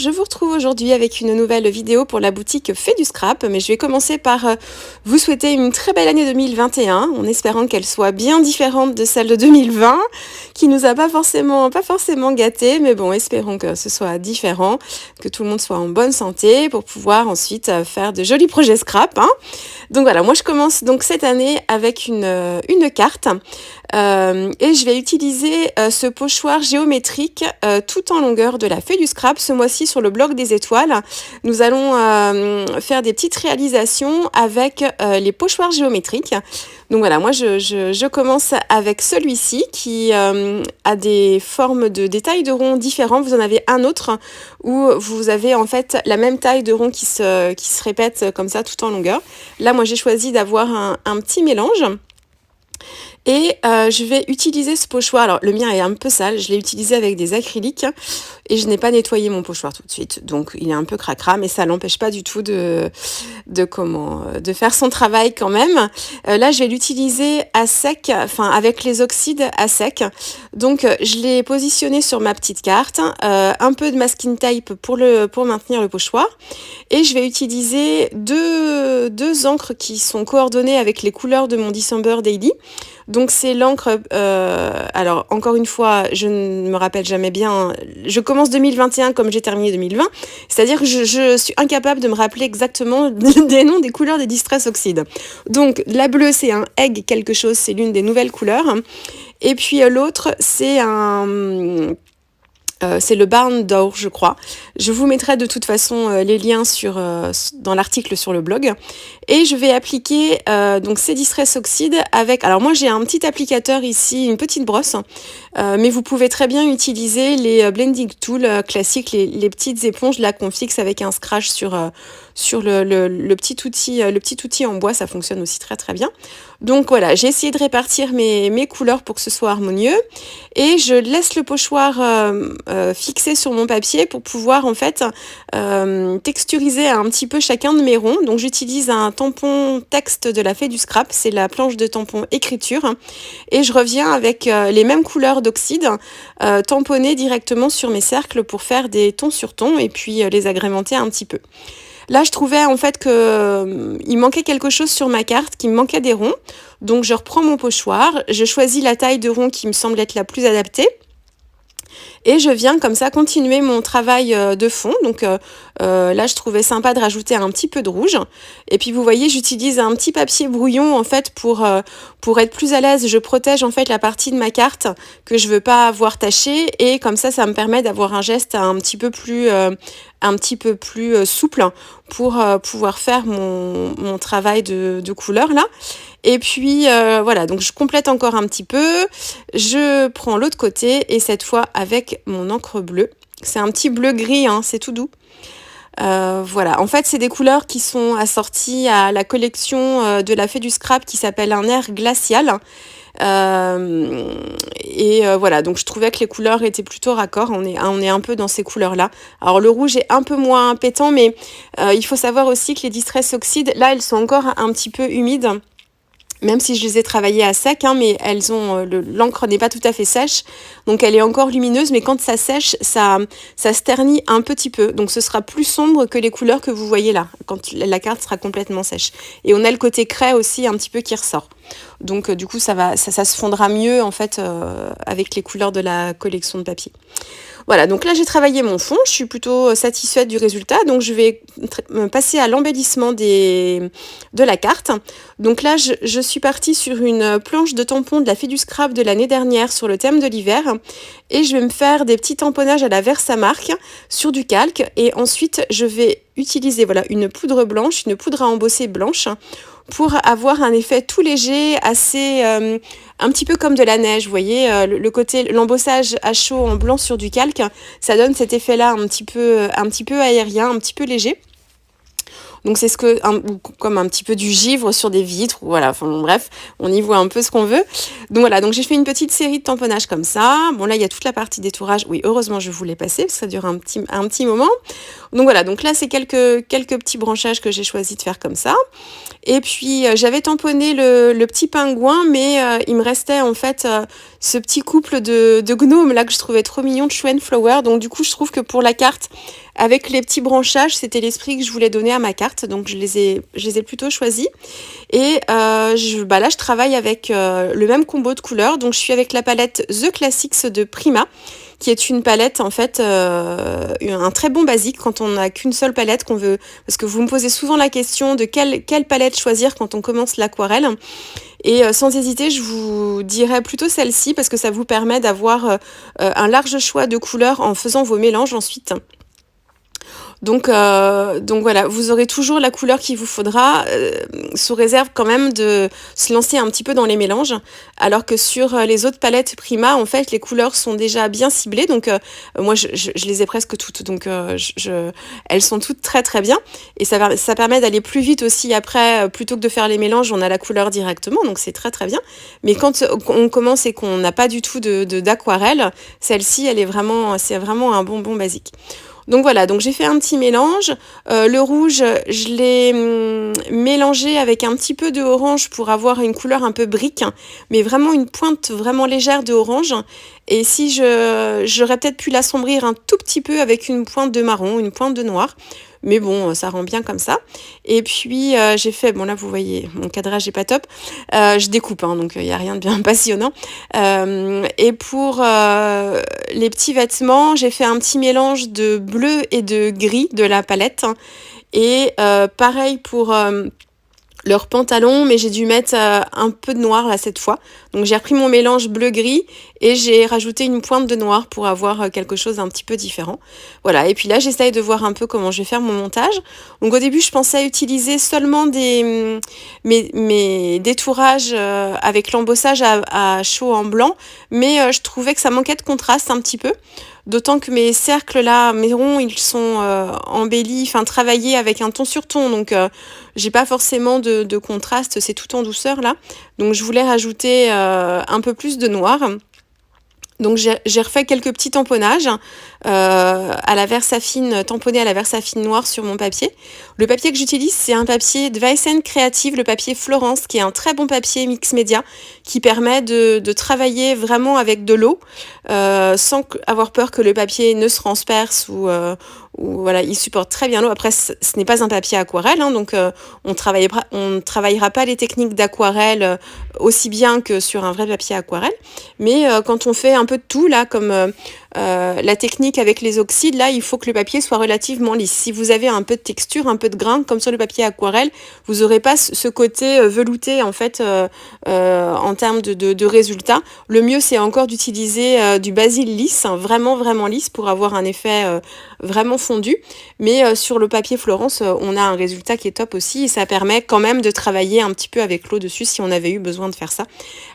je vous retrouve aujourd'hui avec une nouvelle vidéo pour la boutique Fait du Scrap, mais je vais commencer par vous souhaiter une très belle année 2021, en espérant qu'elle soit bien différente de celle de 2020, qui nous a pas forcément gâtés, mais bon, espérons que ce soit différent, que tout le monde soit en bonne santé pour pouvoir ensuite faire de jolis projets scrap, hein. Donc voilà, moi je commence donc cette année avec une carte et je vais utiliser ce pochoir géométrique tout en longueur de la Fait du Scrap. Ce mois-ci sur le blog des étoiles, nous allons faire des petites réalisations avec les pochoirs géométriques. Donc voilà, moi je commence avec celui-ci qui a des formes des tailles de rond différentes. Vous en avez un autre où vous avez en fait la même taille de rond qui se répète comme ça tout en longueur. Là, moi j'ai choisi d'avoir un petit mélange. Et je vais utiliser ce pochoir. Alors le mien est un peu sale, je l'ai utilisé avec des acryliques et je n'ai pas nettoyé mon pochoir tout de suite. Donc il est un peu cracra, mais ça l'empêche pas du tout de faire son travail quand même. Là je vais l'utiliser à sec, enfin avec les oxydes à sec. Donc je l'ai positionné sur ma petite carte, un peu de masking tape pour maintenir le pochoir. Et je vais utiliser deux encres qui sont coordonnées avec les couleurs de mon December Daily. Donc c'est l'encre, alors encore une fois, je ne me rappelle jamais bien, je commence 2021 comme j'ai terminé 2020, c'est-à-dire que je suis incapable de me rappeler exactement des noms des couleurs des Distress Oxide. Donc la bleue c'est un egg quelque chose, c'est l'une des nouvelles couleurs, et puis l'autre c'est c'est le Barn Door, je crois. Je vous mettrai de toute façon les liens dans l'article sur le blog. Et je vais appliquer donc ces Distress Oxide avec... Alors moi j'ai un petit applicateur ici, une petite brosse, mais vous pouvez très bien utiliser les blending tools classiques, les petites éponges là qu'on fixe avec un scratch sur le petit outil en bois, ça fonctionne aussi très très bien. Donc voilà, j'ai essayé de répartir mes couleurs pour que ce soit harmonieux et je laisse le pochoir fixé sur mon papier pour pouvoir en fait texturiser un petit peu chacun de mes ronds. Donc j'utilise un tampon texte de la Fait du Scrap, c'est la planche de tampon écriture, et je reviens avec les mêmes couleurs d'oxyde tamponnées directement sur mes cercles pour faire des tons sur tons et puis les agrémenter un petit peu. Là, je trouvais en fait il manquait quelque chose sur ma carte, qu'il me manquait des ronds. Donc, je reprends mon pochoir, je choisis la taille de rond qui me semble être la plus adaptée. Et je viens comme ça continuer mon travail de fond. Donc là, je trouvais sympa de rajouter un petit peu de rouge. Et puis vous voyez, j'utilise un petit papier brouillon en fait pour être plus à l'aise. Je protège en fait la partie de ma carte que je veux pas avoir tachée. Et comme ça me permet d'avoir un geste un petit peu plus souple pour pouvoir faire mon travail de couleur là. Et puis voilà, donc je complète encore un petit peu, je prends l'autre côté et cette fois avec mon encre bleue. C'est un petit bleu gris, hein, c'est tout doux. Voilà, en fait c'est des couleurs qui sont assorties à la collection de la Fait du Scrap qui s'appelle un air glacial. Voilà, donc je trouvais que les couleurs étaient plutôt raccord, on est un peu dans ces couleurs là. Alors le rouge est un peu moins pétant, mais il faut savoir aussi que les Distress Oxide là elles sont encore un petit peu humides, même si je les ai travaillées à sec, hein, mais elles ont l'encre n'est pas tout à fait sèche, donc elle est encore lumineuse, mais quand ça sèche, ça se ternit un petit peu, donc ce sera plus sombre que les couleurs que vous voyez là, quand la carte sera complètement sèche. Et on a le côté craie aussi un petit peu qui ressort. Donc du coup ça se fondra mieux en fait avec les couleurs de la collection de papier. Voilà, donc là j'ai travaillé mon fond, je suis plutôt satisfaite du résultat, donc je vais passer à l'embellissement de la carte. Donc là je suis partie sur une planche de tampons de la Fait du Scrap de l'année dernière sur le thème de l'hiver, et je vais me faire des petits tamponnages à la Versamark sur du calque, et ensuite je vais utiliser voilà une poudre blanche, une poudre à embosser blanche, pour avoir un effet tout léger, assez un petit peu comme de la neige, vous voyez, le côté l'embossage à chaud en blanc sur du calque, ça donne cet effet-là un petit peu aérien, un petit peu léger. Donc c'est comme un petit peu du givre sur des vitres, voilà, enfin bon, bref, on y voit un peu ce qu'on veut. Donc voilà, donc j'ai fait une petite série de tamponnages comme ça. Bon là il y a toute la partie d'étourage, oui heureusement je vous l'ai passé, parce que ça dure un petit moment. Donc voilà, donc là c'est quelques petits branchages que j'ai choisi de faire comme ça. Et puis j'avais tamponné le petit pingouin, mais il me restait en fait ce petit couple de gnomes là que je trouvais trop mignon, de Chou and Flower. Donc du coup je trouve que pour la carte, avec les petits branchages, c'était l'esprit que je voulais donner à ma carte, donc je les ai plutôt choisis. Et là, je travaille avec le même combo de couleurs, donc je suis avec la palette The Classics de Prima, qui est une palette en fait un très bon basique quand on n'a qu'une seule palette qu'on veut, parce que vous me posez souvent la question de quelle palette choisir quand on commence l'aquarelle. Et sans hésiter, je vous dirais plutôt celle-ci parce que ça vous permet d'avoir un large choix de couleurs en faisant vos mélanges ensuite. Donc voilà, vous aurez toujours la couleur qu'il vous faudra, sous réserve quand même de se lancer un petit peu dans les mélanges, alors que sur les autres palettes Prima, en fait, les couleurs sont déjà bien ciblées, donc moi, je les ai presque toutes, donc elles sont toutes très très bien, et ça permet d'aller plus vite aussi après, plutôt que de faire les mélanges, on a la couleur directement, donc c'est très très bien, mais quand on commence et qu'on n'a pas du tout d'aquarelle, celle-ci, c'est vraiment un bonbon basique. Donc voilà, donc j'ai fait un petit mélange. Le rouge, je l'ai mélangé avec un petit peu de orange pour avoir une couleur un peu brique, mais vraiment une pointe vraiment légère de orange. Et si j'aurais peut-être pu l'assombrir un tout petit peu avec une pointe de marron, une pointe de noir. Mais bon, ça rend bien comme ça. Et puis, j'ai fait... Bon, là, vous voyez, mon cadrage n'est pas top. Je découpe, hein, donc il n'y a rien de bien passionnant. Et pour les petits vêtements, j'ai fait un petit mélange de bleu et de gris de la palette. Et pareil pour... leurs pantalons, mais j'ai dû mettre un peu de noir là cette fois. Donc j'ai repris mon mélange bleu-gris et j'ai rajouté une pointe de noir pour avoir quelque chose d'un petit peu différent. Voilà, et puis là j'essaye de voir un peu comment je vais faire mon montage. Donc au début je pensais utiliser seulement mes détourages avec l'embossage à chaud en blanc, mais je trouvais que ça manquait de contraste un petit peu. D'autant que mes cercles là, mes ronds, ils sont embellis, enfin travaillés avec un ton sur ton, donc j'ai pas forcément de contraste, c'est tout en douceur là. Donc je voulais rajouter un peu plus de noir. Donc j'ai refait quelques petits tamponnages à la Versafine, tamponnés à la Versafine noire sur mon papier. Le papier que j'utilise, c'est un papier de Weissen Creative, le papier Florence, qui est un très bon papier mix média, qui permet de travailler vraiment avec de l'eau, sans avoir peur que le papier ne se transperce ou voilà, il supporte très bien l'eau. Après, ce n'est pas un papier aquarelle, hein, donc on travaillera pas les techniques d'aquarelle aussi bien que sur un vrai papier aquarelle. Mais quand on fait un peu de tout, là, comme la technique avec les oxydes, là, il faut que le papier soit relativement lisse. Si vous avez un peu de texture, un peu de grain, comme sur le papier aquarelle, vous n'aurez pas ce côté velouté, en fait, en termes de résultats. Le mieux, c'est encore d'utiliser du basil lisse, hein, vraiment, vraiment lisse, pour avoir un effet vraiment fondu. Mais sur le papier Florence, on a un résultat qui est top aussi, et ça permet quand même de travailler un petit peu avec l'eau dessus, si on avait eu besoin de faire ça.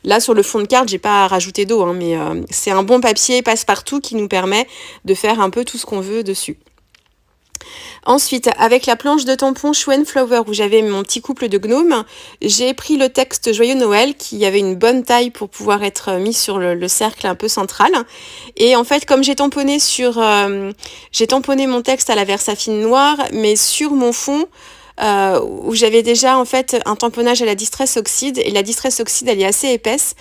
Là, sur le fond de carte, j'ai pas rajouté d'eau, hein, mais c'est un bon papier passe-partout qui nous permet de faire un peu tout ce qu'on veut dessus. Ensuite, avec la planche de tampon Shoe & Flower où j'avais mon petit couple de gnomes, j'ai pris le texte Joyeux Noël qui avait une bonne taille pour pouvoir être mis sur le cercle un peu central. Et en fait, comme j'ai tamponné mon texte à la Versafine noire, mais sur mon fond, où j'avais déjà en fait un tamponnage à la Distress Oxide, et la Distress Oxide elle est assez épaisse.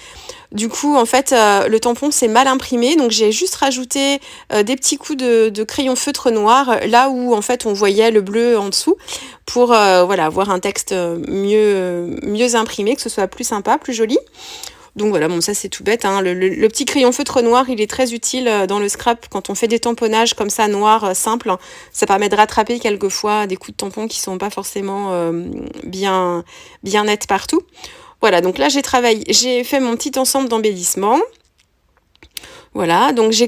Du coup, en fait, le tampon s'est mal imprimé, donc j'ai juste rajouté des petits coups de crayon feutre noir, là où en fait on voyait le bleu en dessous, pour voilà, avoir un texte mieux imprimé, que ce soit plus sympa, plus joli. Donc voilà, bon ça c'est tout bête, hein. Le petit crayon feutre noir, il est très utile dans le scrap quand on fait des tamponnages comme ça noirs simples. Ça permet de rattraper quelquefois des coups de tampon qui sont pas forcément bien nets partout. Voilà, donc là j'ai fait mon petit ensemble d'embellissement. Voilà, donc j'ai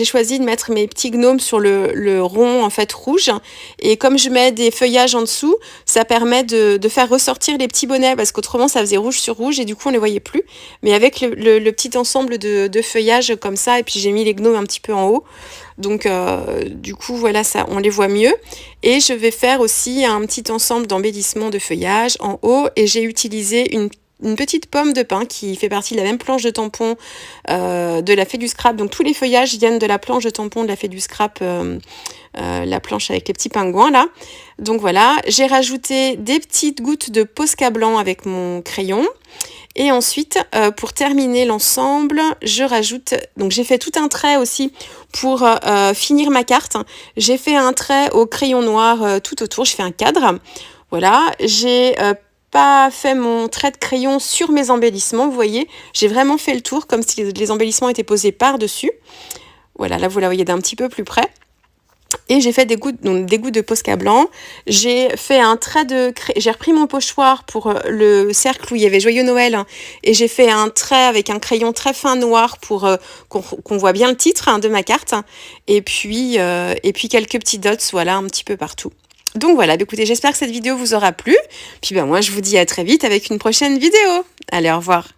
choisi de mettre mes petits gnomes sur le rond en fait rouge, et comme je mets des feuillages en dessous, ça permet de faire ressortir les petits bonnets, parce qu'autrement ça faisait rouge sur rouge et du coup on les voyait plus. Mais avec le petit ensemble de feuillages comme ça, et puis j'ai mis les gnomes un petit peu en haut, donc du coup voilà, ça on les voit mieux. Et je vais faire aussi un petit ensemble d'embellissement de feuillages en haut, et j'ai utilisé une petite pomme de pin qui fait partie de la même planche de tampon de la Fée du Scrap. Donc tous les feuillages viennent de la planche de tampon de la Fée du Scrap, la planche avec les petits pingouins là. Donc voilà, j'ai rajouté des petites gouttes de Posca blanc avec mon crayon. Et ensuite, pour terminer l'ensemble, je rajoute, donc j'ai fait tout un trait aussi pour finir ma carte. J'ai fait un trait au crayon noir tout autour, je fais un cadre. Voilà, j'ai pas fait mon trait de crayon sur mes embellissements, vous voyez, j'ai vraiment fait le tour comme si les embellissements étaient posés par-dessus. Voilà, là vous la voyez d'un petit peu plus près. Et j'ai fait des gouttes de Posca blanc. J'ai fait un trait j'ai repris mon pochoir pour le cercle où il y avait Joyeux Noël, hein, et j'ai fait un trait avec un crayon très fin noir pour qu'on voit bien le titre, hein, de ma carte. Et puis quelques petits dots, voilà, un petit peu partout. Donc voilà, écoutez, j'espère que cette vidéo vous aura plu. Puis moi, je vous dis à très vite avec une prochaine vidéo. Allez, au revoir.